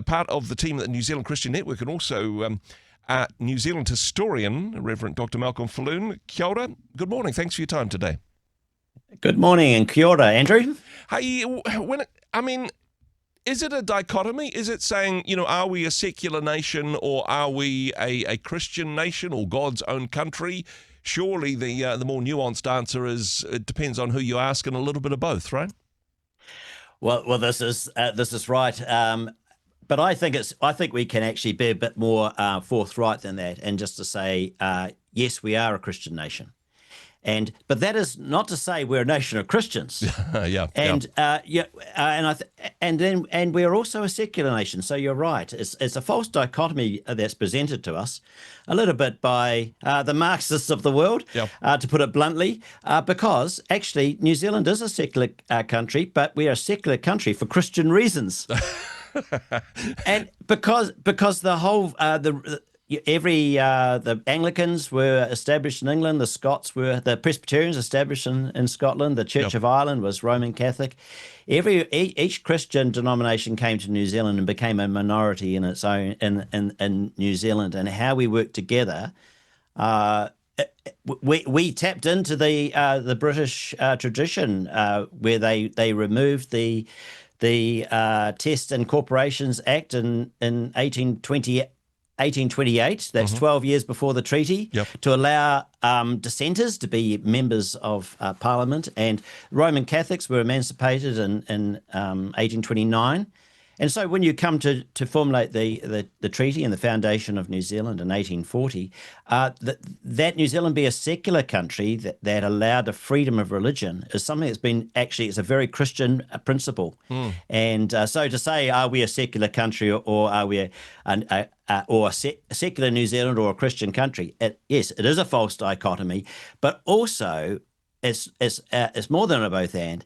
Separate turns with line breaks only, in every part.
part of the team at the New Zealand Christian Network, and also New Zealand historian, Rev Dr Malcolm Falloon. Kia ora. Good morning. Thanks for your time today.
Good morning and kia ora, Andrew.
Hey, is it a dichotomy? Is it saying, are we a secular nation or are we a Christian nation or God's own country? Surely the more nuanced answer is it depends on who you ask, and a little bit of both, right?
Well, this is right. But I think we can actually be a bit more forthright than that, and just to say, yes, we are a Christian nation. But that is not to say we're a nation of Christians. And we're also a secular nation. So you're right. It's a false dichotomy that's presented to us a little bit by the Marxists of the world, to put it bluntly, because actually New Zealand is a secular country, but we are a secular country for Christian reasons. And because the whole the Anglicans were established in England, the Presbyterians established in Scotland, the Church of Ireland was Roman Catholic. Each Christian denomination came to New Zealand and became a minority in its own in New Zealand, and how we worked together. We tapped into the British tradition, where they removed the Test and Corporations Act in 1828, that's 12 years before the treaty, to allow dissenters to be members of Parliament. And Roman Catholics were emancipated in 1829. And so when you come to formulate the treaty and the foundation of New Zealand in 1840, that New Zealand be a secular country that allowed the freedom of religion is something that's been it's a very Christian principle. And so to say, are we a secular country or are we a secular New Zealand or a Christian country? Yes, it is a false dichotomy, but also it's more than a both and.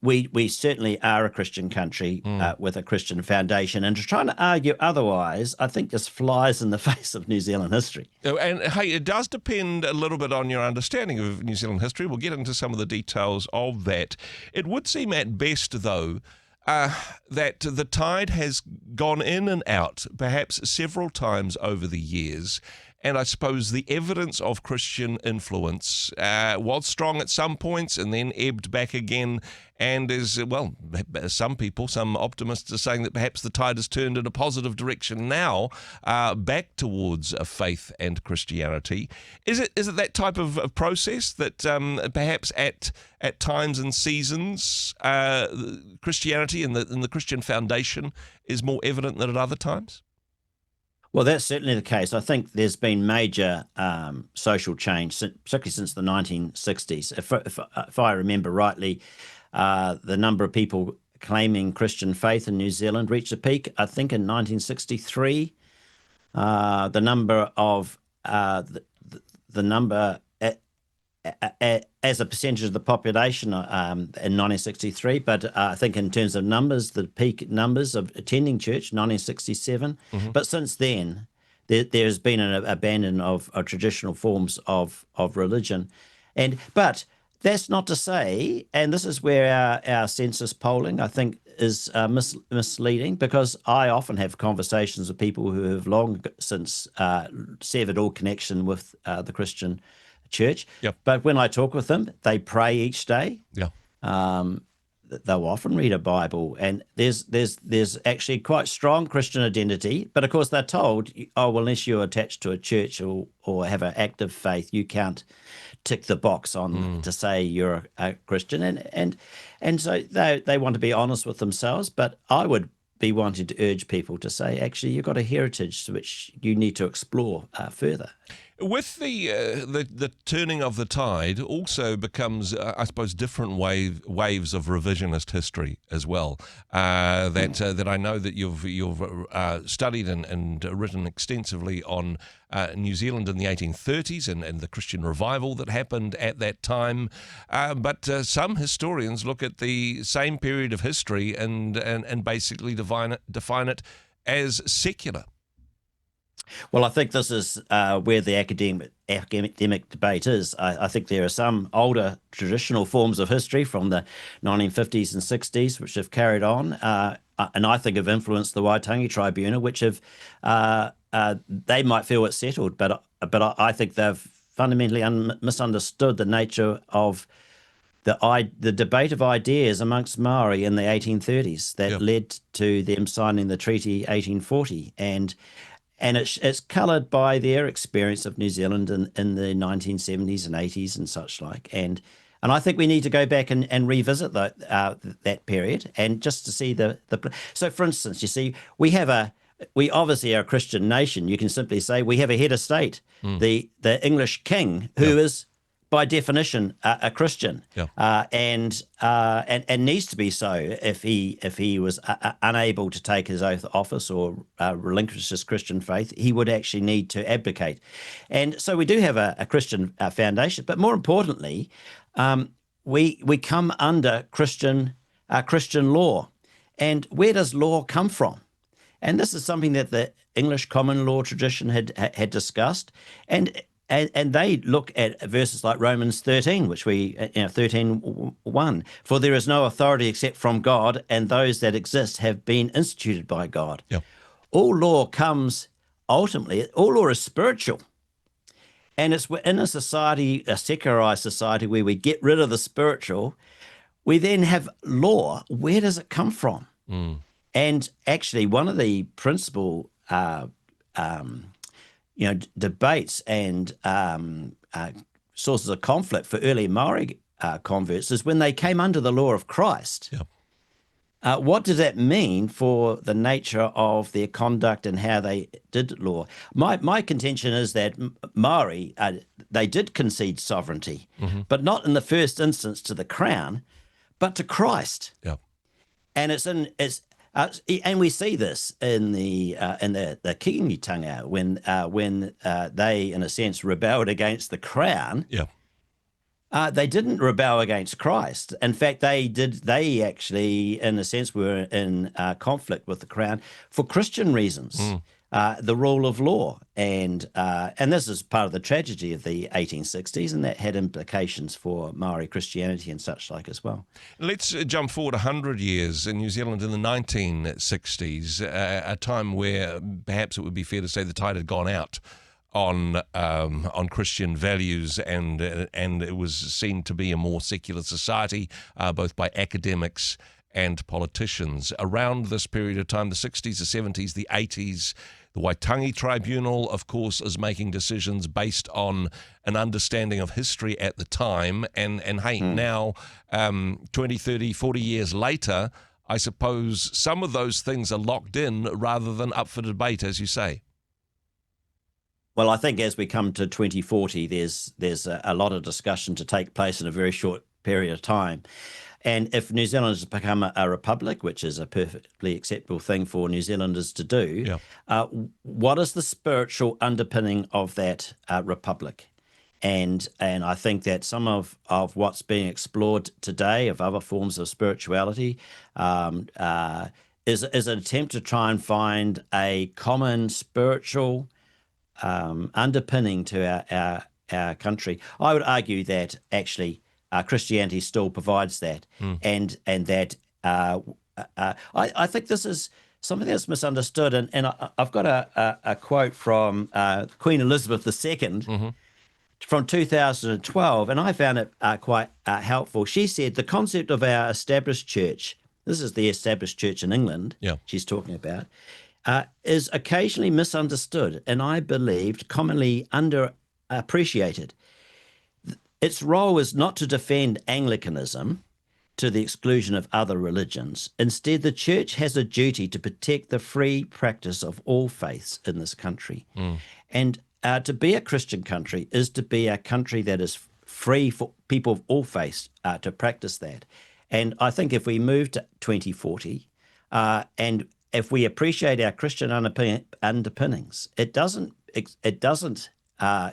We certainly are a Christian country with a Christian foundation, and trying to argue otherwise, I think, just flies in the face of New Zealand history.
And hey, it does depend a little bit on your understanding of New Zealand history. We'll get into some of the details of that. It would seem at best, though, that the tide has gone in and out, perhaps several times over the years. And I suppose the evidence of Christian influence was strong at some points and then ebbed back again. And some optimists are saying that perhaps the tide has turned in a positive direction now, back towards faith and Christianity. Is it that type of process that perhaps at times and seasons Christianity and the Christian foundation is more evident than at other times?
Well, that's certainly the case. I think there's been major social change, particularly since the 1960s. If I remember rightly, the number of people claiming Christian faith in New Zealand reached a peak, I think, in 1963. The number as a percentage of the population in 1963, but I think in terms of numbers, the peak numbers of attending church, 1967. But since then, there's been an abandon of traditional forms of religion. But that's not to say, and this is where our census polling, I think, is misleading, because I often have conversations with people who have long since severed all connection with the Christian church. But when I talk with them, they pray each day. They'll often read a Bible, and there's actually quite strong Christian identity. But of course, they're told, oh, well, unless you're attached to a church or have an active faith, you can't tick the box on to say you're a Christian. And so they want to be honest with themselves. But I would be wanting to urge people to say, actually, you've got a heritage which you need to explore further.
With the turning of the tide also becomes, I suppose, different waves of revisionist history as well. That I know that you've studied and written extensively on New Zealand in the 1830s and the Christian revival that happened at that time. But some historians look at the same period of history and basically define it as secular.
Well, I think this is where the academic debate is. I think there are some older traditional forms of history from the 1950s and 60s which have carried on. and I think have influenced the Waitangi Tribunal, which have they might feel it's settled, but I think they've fundamentally misunderstood the nature of the debate of ideas amongst Maori in the 1830s that led to them signing the Treaty 1840, and it's coloured by their experience of New Zealand in the 1970s and 80s and such like, and I think we need to go back and revisit that period, and just to see the. So, for instance, you see, we obviously are a Christian nation. You can simply say we have a head of state, the English king, who is by definition a Christian, and needs to be so if he was unable to take his oath of office or relinquish his Christian faith. He would actually need to abdicate, and so we do have a Christian foundation. But more importantly, we come under Christian law, and where does law come from? And this is something that the English common law tradition had discussed, and they look at verses like Romans 13, which 13:1, for there is no authority except from God, and those that exist have been instituted by God.
Yep.
All law all law is spiritual. And it's in a society, a secularized society, where we get rid of the spiritual, we then have law. Where does it come from? And actually, one of the principal, debates and sources of conflict for early Maori converts is when they came under the law of Christ.
Yep.
What does that mean for the nature of their conduct and how they did law? My contention is that Maori, they did concede sovereignty, but not in the first instance to the crown, but to Christ.
Yep.
And and we see this in the Kingitanga when they, in a sense, rebelled against the crown.
Yeah.
They didn't rebel against Christ. In fact, they actually, in a sense, were in conflict with the crown for Christian reasons, the rule of law. And this is part of the tragedy of the 1860s, and that had implications for Maori Christianity and such like as well.
Let's jump forward 100 years in New Zealand in the 1960s, a time where perhaps it would be fair to say the tide had gone out on Christian values, and it was seen to be a more secular society, both by academics and politicians. Around this period of time, the 60s, the 70s, the 80s, the Waitangi Tribunal, of course, is making decisions based on an understanding of history at the time. And hey, now, 20, 30, 40 years later, I suppose some of those things are locked in rather than up for debate, as you say.
Well, I think as we come to 2040, there's a lot of discussion to take place in a very short period of time. And if New Zealand has become a republic, which is a perfectly acceptable thing for New Zealanders to do, what is the spiritual underpinning of that republic? And I think that some of what's being explored today of other forms of spirituality is an attempt to try and find a common spiritual underpinning to our country. I would argue that actually Christianity still provides that, and that I think this is something that's misunderstood. And I've got a quote from Queen Elizabeth II from 2012, and I found it quite helpful. She said, "The concept of our established church," this is the established church in England, she's talking about, is occasionally misunderstood, and I believed commonly underappreciated. Its role is not to defend Anglicanism to the exclusion of other religions. Instead, the church has a duty to protect the free practice of all faiths in this country. And to be a Christian country is to be a country that is free for people of all faiths to practice that. And I think if we move to 2040 and if we appreciate our Christian underpinnings, it doesn't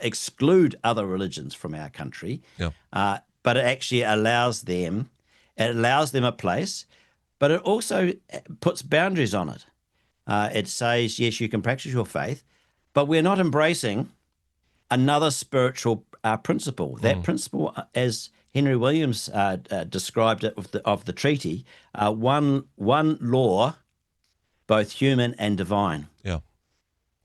exclude other religions from our country, but it actually allows them a place, but it also puts boundaries on it. It says, yes, you can practice your faith, but we're not embracing another spiritual principle. That principle, as Henry Williams described it of the treaty, one law both human and divine.
Yeah.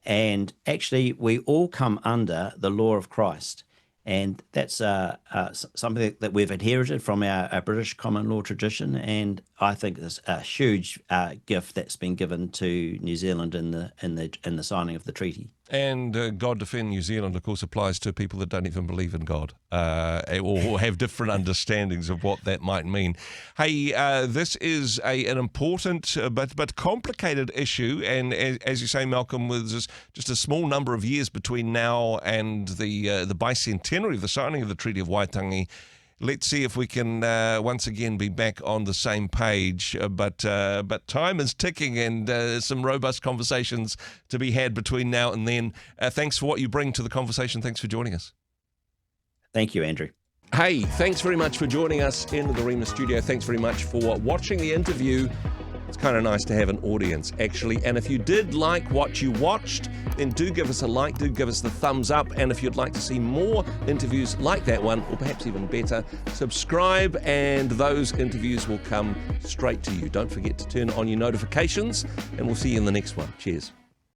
And actually, we all come under the law of Christ. And that's something that we've inherited from our British common law tradition. And I think it's a huge gift that's been given to New Zealand in the signing of the treaty.
And God Defend New Zealand, of course, applies to people that don't even believe in God or have different understandings of what that might mean. Hey, this is an important but complicated issue. And as you say, Malcolm, with just a small number of years between now and the bicentenary of the signing of the Treaty of Waitangi, let's see if we can once again be back on the same page. But time is ticking, and some robust conversations to be had between now and then. Thanks for what you bring to the conversation. Thanks for joining us.
Thank you, Andrew.
Hey, thanks very much for joining us in the Rhema studio. Thanks very much for watching the interview. It's kind of nice to have an audience, actually. And if you did like what you watched, then do give us a like, do give us the thumbs up. And if you'd like to see more interviews like that one, or perhaps even better, subscribe and those interviews will come straight to you. Don't forget to turn on your notifications, and we'll see you in the next one. Cheers.